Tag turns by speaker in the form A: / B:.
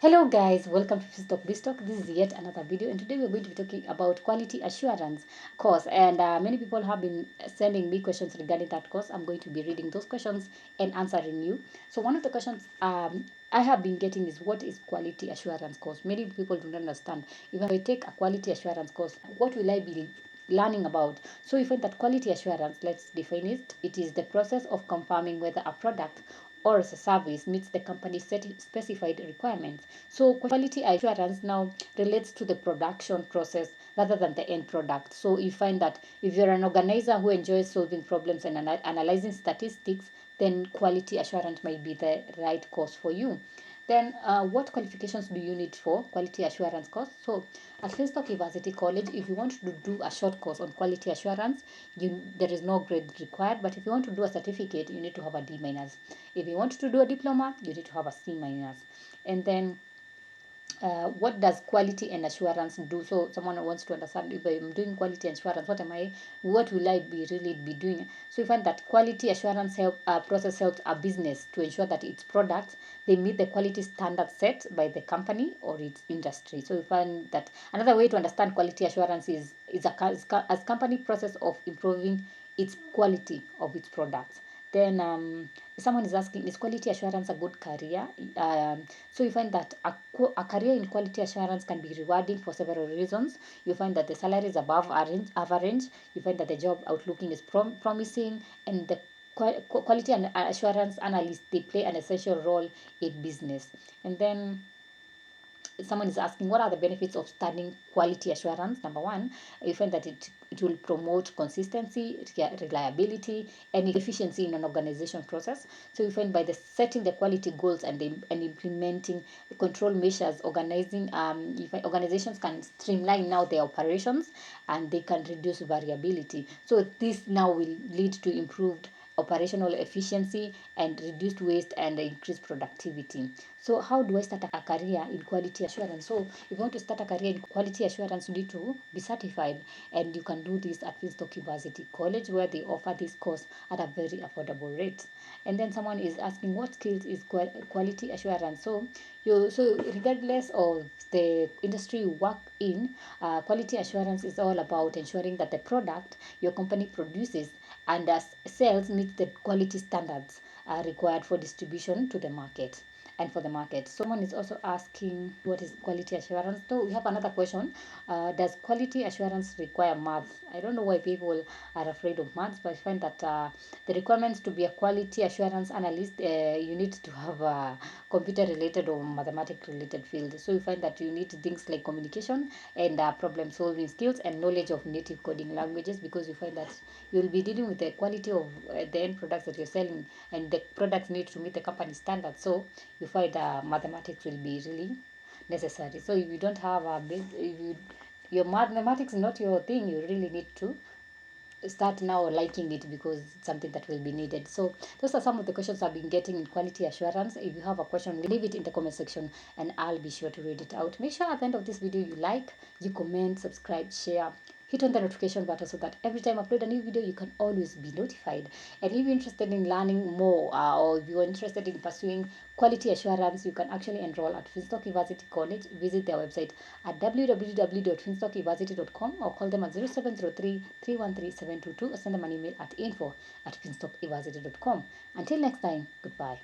A: Hello guys, welcome to Finstock This is yet another video, and today we're going to be talking about quality assurance course. And many people have been sending me questions regarding that course. I'm going to be reading those questions and answering you. So one of the questions I have been getting is, what is quality assurance course? Many people don't understand. If I take a quality assurance course, what will I be learning about? So we find that quality assurance, let's define it. It is the process of confirming whether a product or as a service meets the company's specified requirements. So quality assurance now relates to the production process rather than the end product. So you find that if you're an organizer who enjoys solving problems and analyzing statistics, then quality assurance might be the right course for you. Then what qualifications do you need for quality assurance course? So at Finstock EVarsity College, if you want to do a short course on quality assurance, there is no grade required. But if you want to do a certificate, you need to have a D minus. If you want to do a diploma, you need to have a C minus. And then what does quality and assurance do? So someone wants to understand, if I'm doing quality assurance, what will I be really be doing? So you find that quality assurance process helps a business to ensure that its products, they meet the quality standards set by the company or its industry. So you find that another way to understand quality assurance is as company process of improving its quality of its products. Then someone is asking, is quality assurance a good career? So you find that a career in quality assurance can be rewarding for several reasons. You find that the salary is above average. You find that the job outlook is promising, and the quality and assurance analysts, they play an essential role in business. And then someone is asking, what are the benefits of studying quality assurance? Number one, you find that it will promote consistency, reliability, and efficiency in an organization process. So you find by the setting the quality goals and implementing the control measures, organizations can streamline now their operations, and they can reduce variability. So this now will lead to improved operational efficiency and reduced waste and increased productivity. So how do I start a career in quality assurance? So if you want to start a career in quality assurance, you need to be certified, and you can do this at Finstock EVarsity College, where they offer this course at a very affordable rate. And then someone is asking, what skills is quality assurance? So regardless of the industry you work in, quality assurance is all about ensuring that the product your company produces and sales meet the quality standards required for distribution to the market and for the market. Someone is also asking, what is quality assurance? So we have another question. Does quality assurance require maths? I don't know why people are afraid of maths, but I find that the requirements to be a quality assurance analyst, you need to have a computer related or mathematics related field. So you find that you need things like communication and problem solving skills and knowledge of native coding languages, because you find that you'll be dealing with the quality of the end products that you're selling, and the products need to meet the company standards. So you find mathematics will be really necessary. So if you don't have your mathematics is not your thing, you really need to start now liking it, because it's something that will be needed. So those are some of the questions I've been getting in quality assurance. If you have a question, leave it in the comment section and I'll be sure to read it out. Make sure at the end of this video you like, you comment, subscribe, share, hit on the notification button, so that every time I upload a new video you can always be notified. And if you're interested in learning more, or if you're interested in pursuing quality assurance, you can actually enroll at Finstock EVarsity College. Visit their website at www.finstockevarsity.com, or call them at 0703 313 722, or send them an email at info@finstockevarsity.com. Until next time, goodbye.